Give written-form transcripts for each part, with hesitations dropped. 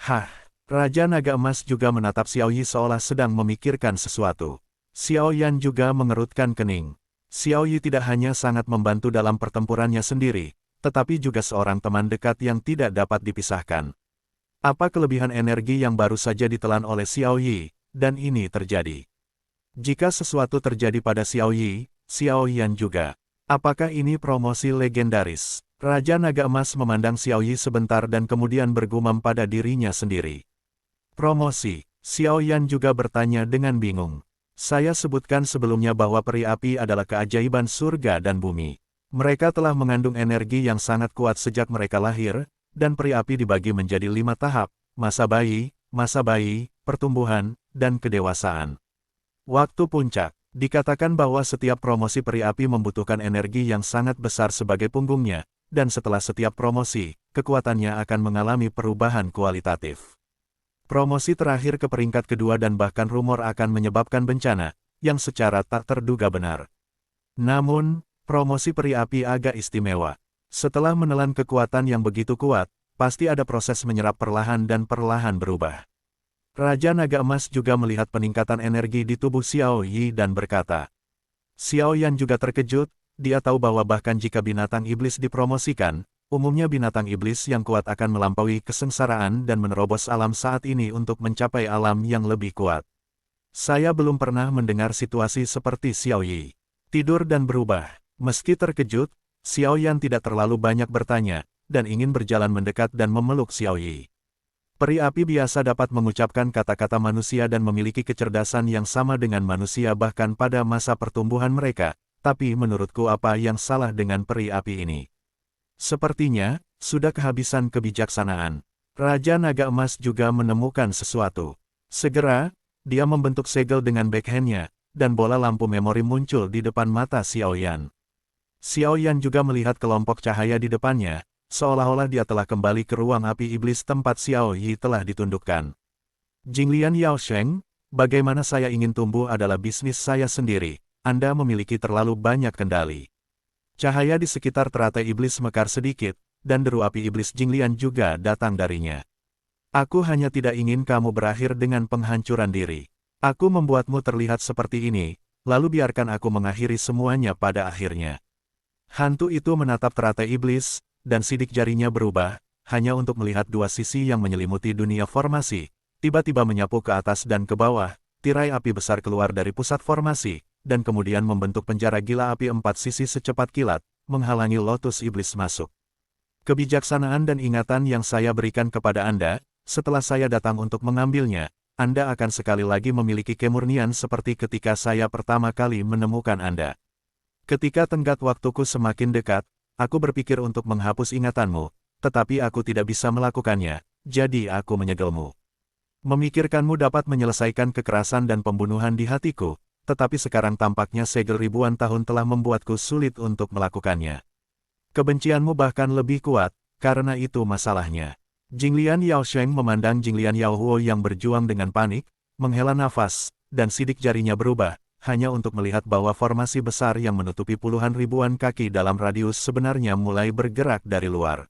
Hah, Raja Naga Emas juga menatap Xiao Yi seolah sedang memikirkan sesuatu. Xiao Yan juga mengerutkan kening. Xiao Yi tidak hanya sangat membantu dalam pertempurannya sendiri, tetapi juga seorang teman dekat yang tidak dapat dipisahkan. Apa kelebihan energi yang baru saja ditelan oleh Xiao Yi, dan ini terjadi? Jika sesuatu terjadi pada Xiao Yi, Xiao Yan juga. Apakah ini promosi legendaris? Raja Naga Emas memandang Xiao Yi sebentar dan kemudian bergumam pada dirinya sendiri. Promosi, Xiao Yan juga bertanya dengan bingung. Saya sebutkan sebelumnya bahwa peri api adalah keajaiban surga dan bumi. Mereka telah mengandung energi yang sangat kuat sejak mereka lahir, dan peri api dibagi menjadi 5 tahap, masa bayi, pertumbuhan, dan kedewasaan. Waktu puncak, dikatakan bahwa setiap promosi peri api membutuhkan energi yang sangat besar sebagai punggungnya, dan setelah setiap promosi, kekuatannya akan mengalami perubahan kualitatif. Promosi terakhir ke peringkat kedua dan bahkan rumor akan menyebabkan bencana, yang secara tak terduga benar. Namun, promosi peri api agak istimewa. Setelah menelan kekuatan yang begitu kuat, pasti ada proses menyerap perlahan dan perlahan berubah. Raja Naga Emas juga melihat peningkatan energi di tubuh Xiao Yi dan berkata. Xiao Yan juga terkejut, dia tahu bahwa bahkan jika binatang iblis dipromosikan, umumnya binatang iblis yang kuat akan melampaui kesengsaraan dan menerobos alam saat ini untuk mencapai alam yang lebih kuat. Saya belum pernah mendengar situasi seperti Xiao Yi. Tidur dan berubah. Meski terkejut, Xiao Yan tidak terlalu banyak bertanya, dan ingin berjalan mendekat dan memeluk Xiao Yi. Peri api biasa dapat mengucapkan kata-kata manusia dan memiliki kecerdasan yang sama dengan manusia bahkan pada masa pertumbuhan mereka, tapi menurutku apa yang salah dengan peri api ini? Sepertinya, sudah kehabisan kebijaksanaan. Raja Naga Emas juga menemukan sesuatu. Segera, dia membentuk segel dengan backhand-nya, dan bola lampu memori muncul di depan mata Xiao Yan. Xiao Yan juga melihat kelompok cahaya di depannya, seolah-olah dia telah kembali ke ruang api iblis tempat Xiao Yi telah ditundukkan. Jinglian Yaosheng, bagaimana saya ingin tumbuh adalah bisnis saya sendiri, Anda memiliki terlalu banyak kendali. Cahaya di sekitar teratai iblis mekar sedikit, dan deru api iblis Jinglian juga datang darinya. Aku hanya tidak ingin kamu berakhir dengan penghancuran diri. Aku membuatmu terlihat seperti ini, lalu biarkan aku mengakhiri semuanya pada akhirnya. Hantu itu menatap teratai iblis, dan sidik jarinya berubah, hanya untuk melihat dua sisi yang menyelimuti dunia formasi, tiba-tiba menyapu ke atas dan ke bawah, tirai api besar keluar dari pusat formasi, dan kemudian membentuk penjara gila api 4 sisi secepat kilat, menghalangi lotus iblis masuk. Kebijaksanaan dan ingatan yang saya berikan kepada Anda, setelah saya datang untuk mengambilnya, Anda akan sekali lagi memiliki kemurnian seperti ketika saya pertama kali menemukan Anda. Ketika tenggat waktuku semakin dekat, aku berpikir untuk menghapus ingatanmu, tetapi aku tidak bisa melakukannya, jadi aku menyegelmu. Memikirkanmu dapat menyelesaikan kekerasan dan pembunuhan di hatiku, tetapi sekarang tampaknya segel ribuan tahun telah membuatku sulit untuk melakukannya. Kebencianmu bahkan lebih kuat, karena itu masalahnya. Jinglian Yaosheng memandang Jinglian Yaohuo yang berjuang dengan panik, menghela nafas, dan sidik jarinya berubah, hanya untuk melihat bahwa formasi besar yang menutupi puluhan ribuan kaki dalam radius sebenarnya mulai bergerak dari luar.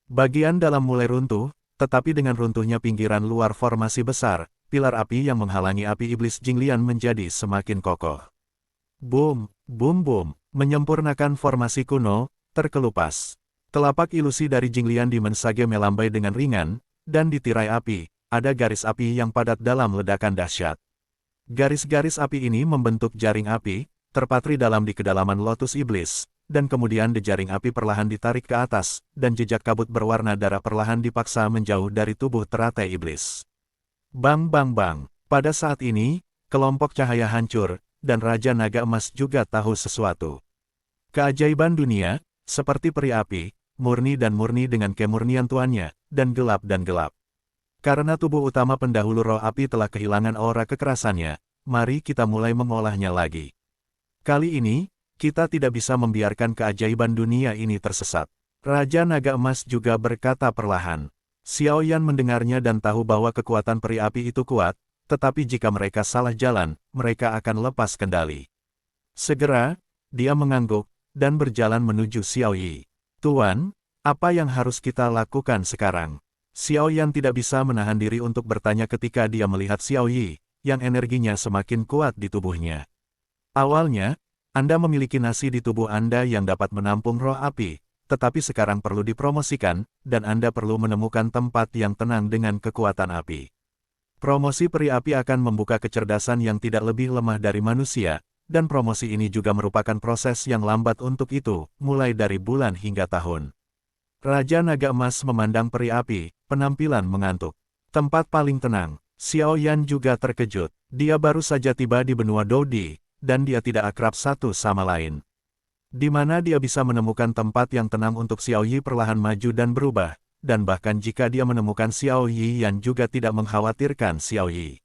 Bagian dalam mulai runtuh, tetapi dengan runtuhnya pinggiran luar formasi besar, pilar api yang menghalangi api iblis Jinglian menjadi semakin kokoh. Boom, boom boom, menyempurnakan formasi kuno, terkelupas. Telapak ilusi dari Jinglian Demon Sage melambai dengan ringan, dan di tirai api, ada garis api yang padat dalam ledakan dahsyat. Garis-garis api ini membentuk jaring api, terpatri dalam di kedalaman lotus iblis, dan kemudian jaring api perlahan ditarik ke atas, dan jejak kabut berwarna darah perlahan dipaksa menjauh dari tubuh teratai iblis. Bang bang bang, pada saat ini, kelompok cahaya hancur, dan Raja Naga Emas juga tahu sesuatu. Keajaiban dunia, seperti peri api, murni dengan kemurnian tuannya, dan gelap. Karena tubuh utama pendahulu roh api telah kehilangan aura kekerasannya, mari kita mulai mengolahnya lagi. Kali ini, kita tidak bisa membiarkan keajaiban dunia ini tersesat. Raja Naga Emas juga berkata perlahan. Xiao Yan mendengarnya dan tahu bahwa kekuatan peri api itu kuat, tetapi jika mereka salah jalan, mereka akan lepas kendali. Segera, dia mengangguk, dan berjalan menuju Xiao Yi. Tuan, apa yang harus kita lakukan sekarang? Xiao Yan tidak bisa menahan diri untuk bertanya ketika dia melihat Xiao Yi, yang energinya semakin kuat di tubuhnya. Awalnya, Anda memiliki nasi di tubuh Anda yang dapat menampung roh api, tetapi sekarang perlu dipromosikan, dan Anda perlu menemukan tempat yang tenang dengan kekuatan api. Promosi peri api akan membuka kecerdasan yang tidak lebih lemah dari manusia, dan promosi ini juga merupakan proses yang lambat untuk itu, mulai dari bulan hingga tahun. Raja Naga Emas memandang peri api, penampilan mengantuk. Tempat paling tenang, Xiao Yan juga terkejut. Dia baru saja tiba di benua Dodi, dan dia tidak akrab satu sama lain. Di mana dia bisa menemukan tempat yang tenang untuk Xiao Yi perlahan maju dan berubah, dan bahkan jika dia menemukan Xiao Yi yang juga tidak mengkhawatirkan Xiao Yi.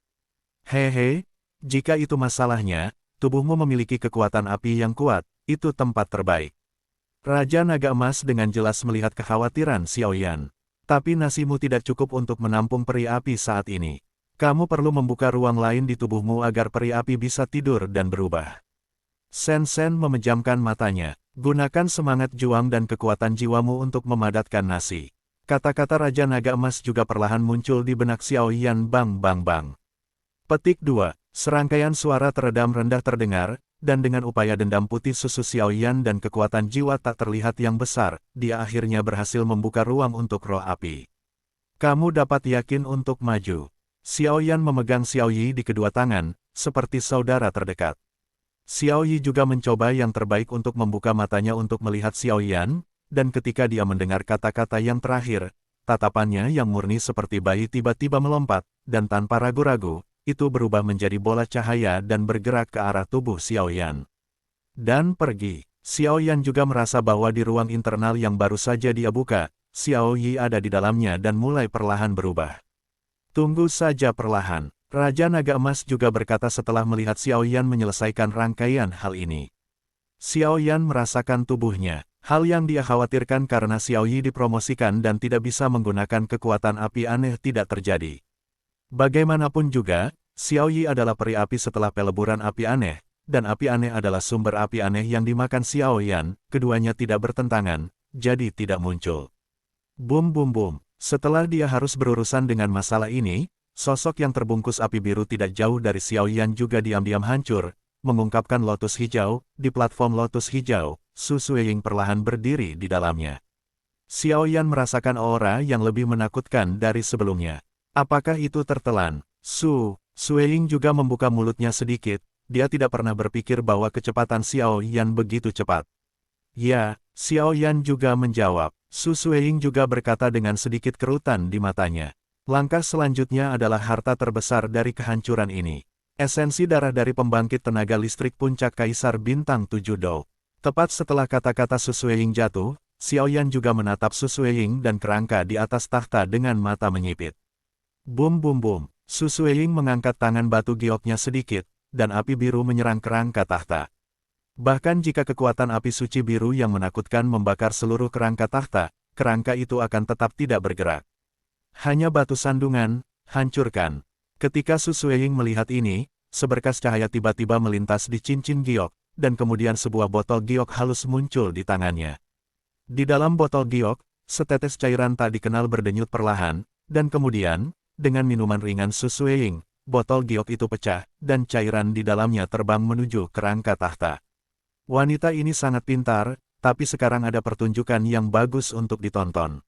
Hehe, jika itu masalahnya, tubuhmu memiliki kekuatan api yang kuat, itu tempat terbaik. Raja Naga Emas dengan jelas melihat kekhawatiran Xiao Yan. Tapi nasimu tidak cukup untuk menampung peri api saat ini. Kamu perlu membuka ruang lain di tubuhmu agar peri api bisa tidur dan berubah. Shen Shen memejamkan matanya. Gunakan semangat juang dan kekuatan jiwamu untuk memadatkan nasi. Kata-kata Raja Naga Emas juga perlahan muncul di benak Xiao Yan. Bang bang bang. Petik 2. Serangkaian suara teredam rendah terdengar, dan dengan upaya dendam putih susu Xiao Yan dan kekuatan jiwa tak terlihat yang besar, dia akhirnya berhasil membuka ruang untuk roh api. Kamu dapat yakin untuk maju. Xiao Yan memegang Xiao Yi di kedua tangan, seperti saudara terdekat. Xiao Yi juga mencoba yang terbaik untuk membuka matanya untuk melihat Xiao Yan, dan ketika dia mendengar kata-kata yang terakhir, tatapannya yang murni seperti bayi tiba-tiba melompat, dan tanpa ragu-ragu, itu berubah menjadi bola cahaya dan bergerak ke arah tubuh Xiao Yan. Dan pergi. Xiao Yan juga merasa bahwa di ruang internal yang baru saja dia buka, Xiao Yi ada di dalamnya dan mulai perlahan berubah. Tunggu saja perlahan. Raja Naga Emas juga berkata setelah melihat Xiao Yan menyelesaikan rangkaian hal ini. Xiao Yan merasakan tubuhnya. Hal yang dia khawatirkan karena Xiao Yi dipromosikan dan tidak bisa menggunakan kekuatan api aneh tidak terjadi. Bagaimanapun juga, Xiao Yi adalah peri api setelah peleburan api aneh, dan api aneh adalah sumber api aneh yang dimakan Xiao Yan, keduanya tidak bertentangan, jadi tidak muncul. Bum bum bum, setelah dia harus berurusan dengan masalah ini, sosok yang terbungkus api biru tidak jauh dari Xiao Yan juga diam-diam hancur, mengungkapkan lotus hijau, di platform lotus hijau, Su Sueying perlahan berdiri di dalamnya. Xiao Yan merasakan aura yang lebih menakutkan dari sebelumnya. Apakah itu tertelan? Su Sueying juga membuka mulutnya sedikit, dia tidak pernah berpikir bahwa kecepatan Xiao Yan begitu cepat. Ya, Xiao Yan juga menjawab. Su Sueying juga berkata dengan sedikit kerutan di matanya. Langkah selanjutnya adalah harta terbesar dari kehancuran ini. Esensi darah dari pembangkit tenaga listrik puncak Kaisar Bintang 7 Dou. Tepat setelah kata-kata Su Sueying jatuh, Xiao Yan juga menatap Su Sueying dan kerangka di atas takhta dengan mata menyipit. Bum bum bum, Su Sueying mengangkat tangan batu gioknya sedikit, dan api biru menyerang kerangka takhta. Bahkan jika kekuatan api suci biru yang menakutkan membakar seluruh kerangka takhta, kerangka itu akan tetap tidak bergerak. Hanya batu sandungan, hancurkan. Ketika Su Sueying melihat ini, seberkas cahaya tiba-tiba melintas di cincin giok, dan kemudian sebuah botol giok halus muncul di tangannya. Di dalam botol giok, setetes cairan tak dikenal berdenyut perlahan, dan kemudian, dengan minuman ringan Su Sueying, botol giok itu pecah, dan cairan di dalamnya terbang menuju kerangka takhta. Wanita ini sangat pintar, tapi sekarang ada pertunjukan yang bagus untuk ditonton.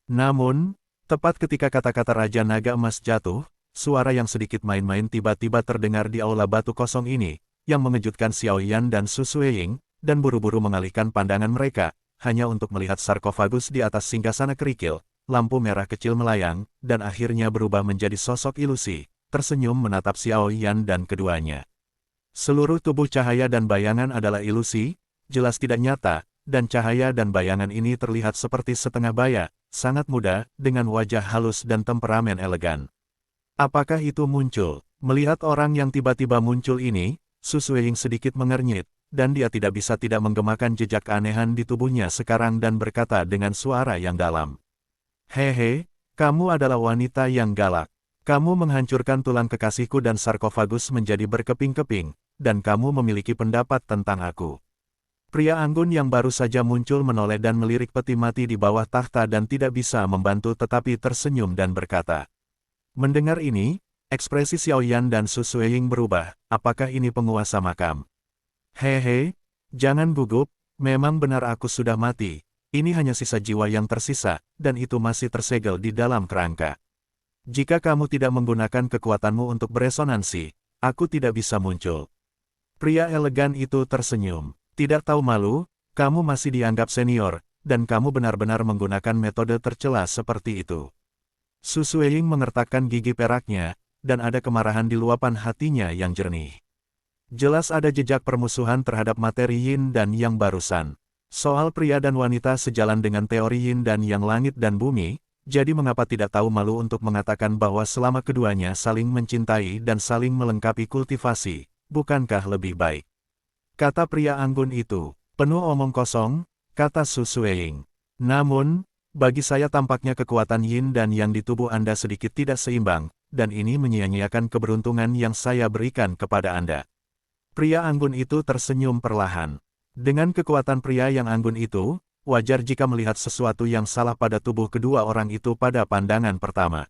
Namun, tepat ketika kata-kata Raja Naga Emas jatuh, suara yang sedikit main-main tiba-tiba terdengar di aula batu kosong ini, yang mengejutkan Xiao Yan dan Su Sueying, dan buru-buru mengalihkan pandangan mereka, hanya untuk melihat sarkofagus di atas singgasana kerikil. Lampu merah kecil melayang, dan akhirnya berubah menjadi sosok ilusi, tersenyum menatap Xiao Yan dan keduanya. Seluruh tubuh cahaya dan bayangan adalah ilusi, jelas tidak nyata, dan cahaya dan bayangan ini terlihat seperti setengah baya, sangat muda, dengan wajah halus dan temperamen elegan. Apakah itu muncul? Melihat orang yang tiba-tiba muncul ini, Su Sueying sedikit mengernyit, dan dia tidak bisa tidak menggemakan jejak keanehan di tubuhnya sekarang dan berkata dengan suara yang dalam. Hehe, kamu adalah wanita yang galak. Kamu menghancurkan tulang kekasihku dan sarkofagus menjadi berkeping-keping, dan kamu memiliki pendapat tentang aku. Pria anggun yang baru saja muncul menoleh dan melirik peti mati di bawah takhta dan tidak bisa membantu tetapi tersenyum dan berkata. Mendengar ini, ekspresi Xiaoyan dan Su Sueying berubah, apakah ini penguasa makam? Hehe, jangan gugup, memang benar aku sudah mati, ini hanya sisa jiwa yang tersisa, dan itu masih tersegel di dalam kerangka. Jika kamu tidak menggunakan kekuatanmu untuk beresonansi, aku tidak bisa muncul. Pria elegan itu tersenyum. Tidak tahu malu, kamu masih dianggap senior, dan kamu benar-benar menggunakan metode tercela seperti itu. Su Sueying mengertakkan gigi peraknya, dan ada kemarahan di luapan hatinya yang jernih. Jelas ada jejak permusuhan terhadap materi yin dan yang barusan. Soal pria dan wanita sejalan dengan teori yin dan yang langit dan bumi, jadi mengapa tidak tahu malu untuk mengatakan bahwa selama keduanya saling mencintai dan saling melengkapi kultivasi, bukankah lebih baik? Kata pria anggun itu, penuh omong kosong, kata Su Sueying. Namun, bagi saya tampaknya kekuatan yin dan yang di tubuh Anda sedikit tidak seimbang, dan ini menyia-nyiakan keberuntungan yang saya berikan kepada Anda. Pria anggun itu tersenyum perlahan. Dengan kekuatan pria yang anggun itu, wajar jika melihat sesuatu yang salah pada tubuh kedua orang itu pada pandangan pertama.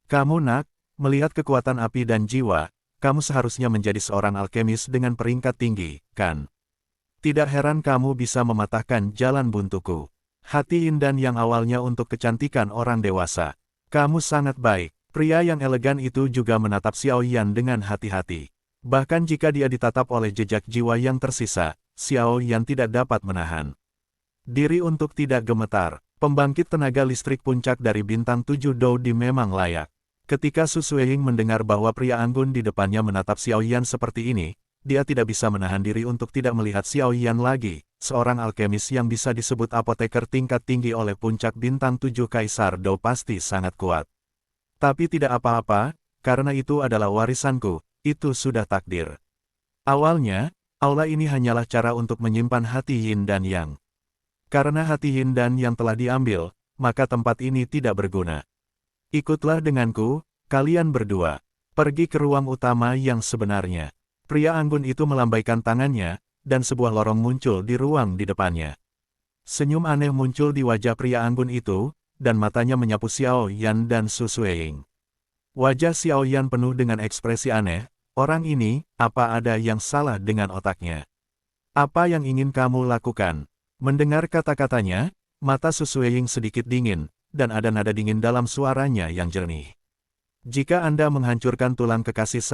Kamu nak, melihat kekuatan api dan jiwa, kamu seharusnya menjadi seorang alkemis dengan peringkat tinggi, kan? Tidak heran kamu bisa mematahkan jalan buntuku. Hati indan yang awalnya untuk kecantikan orang dewasa. Kamu sangat baik. Pria yang elegan itu juga menatap Xiaoyan dengan hati-hati. Bahkan jika dia ditatap oleh jejak jiwa yang tersisa, Xiaoyan tidak dapat menahan diri untuk tidak gemetar. Pembangkit tenaga listrik puncak dari bintang 7 Doudi memang layak. Ketika Su Sueying mendengar bahwa pria anggun di depannya menatap Xiaoyan seperti ini, dia tidak bisa menahan diri untuk tidak melihat Xiaoyan lagi, seorang alkemis yang bisa disebut apoteker tingkat tinggi oleh puncak bintang 7 Kaisar Dou pasti sangat kuat. Tapi tidak apa-apa, karena itu adalah warisanku, itu sudah takdir. Awalnya, aula ini hanyalah cara untuk menyimpan hati yin dan yang. Karena hati yin dan yang telah diambil, maka tempat ini tidak berguna. Ikutlah denganku, kalian berdua. Pergi ke ruang utama yang sebenarnya. Pria anggun itu melambaikan tangannya, dan sebuah lorong muncul di ruang di depannya. Senyum aneh muncul di wajah pria anggun itu, dan matanya menyapu Xiaoyan dan Su Sueying. Wajah Xiaoyan penuh dengan ekspresi aneh, orang ini, apa ada yang salah dengan otaknya? Apa yang ingin kamu lakukan? Mendengar kata-katanya, mata Su Sueying sedikit dingin, dan ada nada dingin dalam suaranya yang jernih. Jika Anda menghancurkan tulang kekasih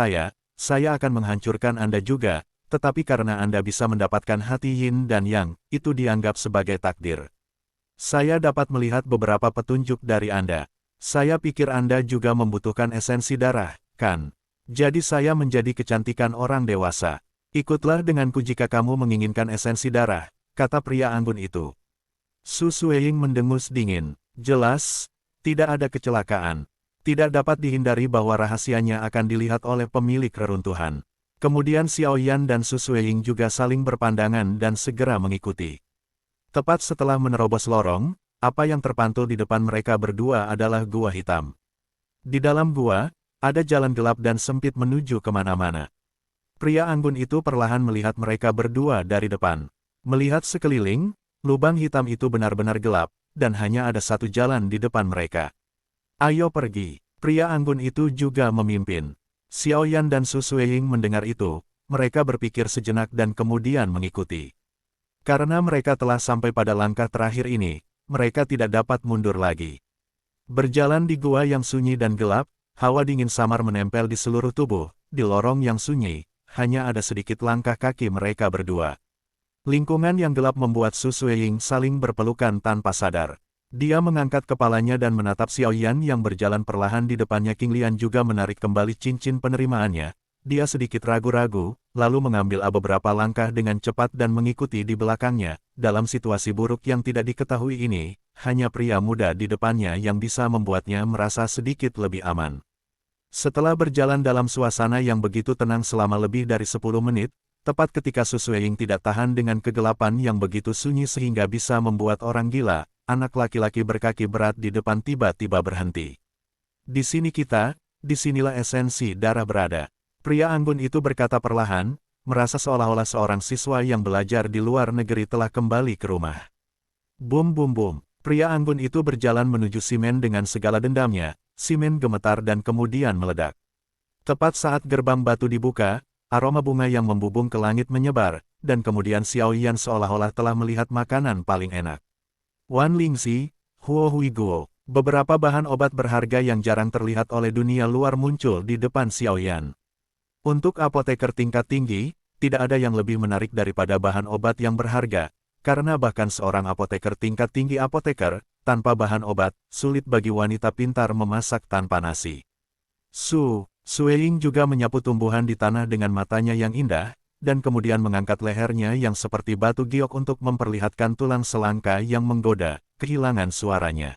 saya akan menghancurkan Anda juga, tetapi karena Anda bisa mendapatkan hati yin dan yang, itu dianggap sebagai takdir. Saya dapat melihat beberapa petunjuk dari Anda. Saya pikir Anda juga membutuhkan esensi darah, kan? Jadi saya menjadi kecantikan orang dewasa. Ikutlah denganku jika kamu menginginkan esensi darah, kata pria anggun itu. Su Sueying mendengus dingin. Jelas, tidak ada kecelakaan. Tidak dapat dihindari bahwa rahasianya akan dilihat oleh pemilik reruntuhan. Kemudian Xiaoyan dan Su Sueying juga saling berpandangan dan segera mengikuti. Tepat setelah menerobos lorong, apa yang terpantul di depan mereka berdua adalah gua hitam. Di dalam gua, ada jalan gelap dan sempit menuju kemana-mana. Pria anggun itu perlahan melihat mereka berdua dari depan. Melihat sekeliling, lubang hitam itu benar-benar gelap, dan hanya ada satu jalan di depan mereka. Ayo pergi. Pria anggun itu juga memimpin. Xiaoyan dan Su Sueying mendengar itu, mereka berpikir sejenak dan kemudian mengikuti. Karena mereka telah sampai pada langkah terakhir ini, mereka tidak dapat mundur lagi. Berjalan di gua yang sunyi dan gelap, hawa dingin samar menempel di seluruh tubuh, di lorong yang sunyi, hanya ada sedikit langkah kaki mereka berdua. Lingkungan yang gelap membuat Su Sueying saling berpelukan tanpa sadar. Dia mengangkat kepalanya dan menatap Xiaoyan yang berjalan perlahan di depannya. King Lian juga menarik kembali cincin penerimaannya. Dia sedikit ragu-ragu, lalu mengambil beberapa langkah dengan cepat dan mengikuti di belakangnya. Dalam situasi buruk yang tidak diketahui ini, hanya pria muda di depannya yang bisa membuatnya merasa sedikit lebih aman. Setelah berjalan dalam suasana yang begitu tenang selama lebih dari 10 menit, tepat ketika Su Sueying tidak tahan dengan kegelapan yang begitu sunyi sehingga bisa membuat orang gila, anak laki-laki berkaki berat di depan tiba-tiba berhenti. Di sini kita, disinilah esensi darah berada. Pria anggun itu berkata perlahan, merasa seolah-olah seorang siswa yang belajar di luar negeri telah kembali ke rumah. Bum bum bum, pria anggun itu berjalan menuju Simen dengan segala dendamnya. Simen gemetar dan kemudian meledak. Tepat saat gerbang batu dibuka, aroma bunga yang membubung ke langit menyebar, dan kemudian Xiao Yan seolah-olah telah melihat makanan paling enak. Wan Lingxi, Huo Hui Guo, beberapa bahan obat berharga yang jarang terlihat oleh dunia luar muncul di depan Xiao Yan. Untuk apoteker tingkat tinggi, tidak ada yang lebih menarik daripada bahan obat yang berharga, karena bahkan seorang apoteker tingkat tinggi tanpa bahan obat, sulit bagi wanita pintar memasak tanpa nasi. Sueying juga menyapu tumbuhan di tanah dengan matanya yang indah, dan kemudian mengangkat lehernya yang seperti batu giok untuk memperlihatkan tulang selangka yang menggoda, kehilangan suaranya.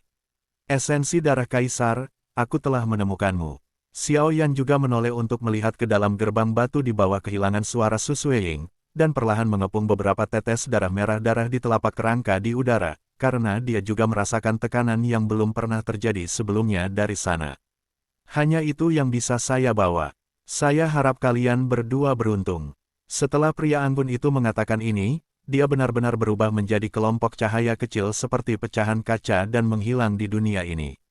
Esensi darah kaisar, aku telah menemukanmu. Xiao Yan juga menoleh untuk melihat ke dalam gerbang batu di bawah kehilangan suara Su Sueying, dan perlahan mengepung beberapa tetes darah merah di telapak kerangka di udara, karena dia juga merasakan tekanan yang belum pernah terjadi sebelumnya dari sana. Hanya itu yang bisa saya bawa. Saya harap kalian berdua beruntung. Setelah pria anggun itu mengatakan ini, dia benar-benar berubah menjadi kelompok cahaya kecil seperti pecahan kaca dan menghilang di dunia ini.